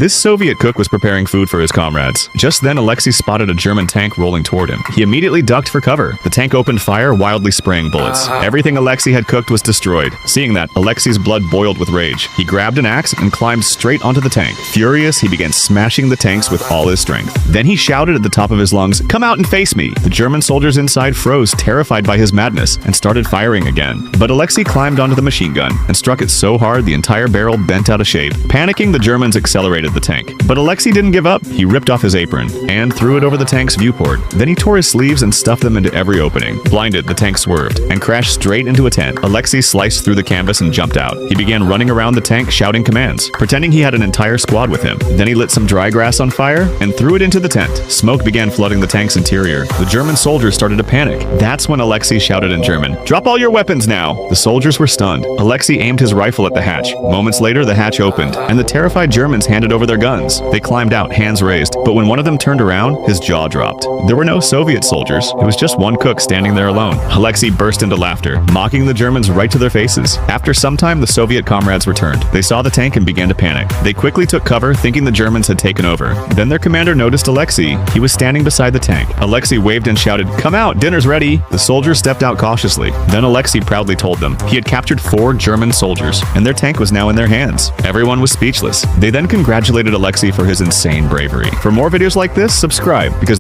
This Soviet cook was preparing food for his comrades. Just then, Alexei spotted a German tank rolling toward him. He immediately ducked for cover. The tank opened fire, wildly spraying bullets. Everything Alexei had cooked was destroyed. Seeing that, Alexei's blood boiled with rage. He grabbed an axe and climbed straight onto the tank. Furious, he began smashing the tanks with all his strength. Then he shouted at the top of his lungs, "Come out and face me!" The German soldiers inside froze, terrified by his madness, and started firing again. But Alexei climbed onto the machine gun and struck it so hard the entire barrel bent out of shape. Panicking, the Germans accelerated the tank. But Alexei didn't give up. He ripped off his apron and threw it over the tank's viewport. Then he tore his sleeves and stuffed them into every opening. Blinded, the tank swerved and crashed straight into a tent. Alexei sliced through the canvas and jumped out. He began running around the tank shouting commands, pretending he had an entire squad with him. Then he lit some dry grass on fire and threw it into the tent. Smoke began flooding the tank's interior. The German soldiers started to panic. That's when Alexei shouted in German, "Drop all your weapons now!" The soldiers were stunned. Alexei aimed his rifle at the hatch. Moments later, the hatch opened, and the terrified Germans handed over their guns. They climbed out, hands raised, but when one of them turned around, his jaw dropped. There were no Soviet soldiers. It was just one cook standing there alone. Alexei burst into laughter, mocking the Germans right to their faces. After some time, the Soviet comrades returned. They saw the tank and began to panic. They quickly took cover, thinking the Germans had taken over. Then their commander noticed Alexei. He was standing beside the tank. Alexei waved and shouted, "Come out, dinner's ready!" The soldiers stepped out cautiously. Then Alexei proudly told them he had captured 4 German soldiers, and their tank was now in their hands. Everyone was speechless. They then congratulated Alexei for his insane bravery. For more videos like this, subscribe, because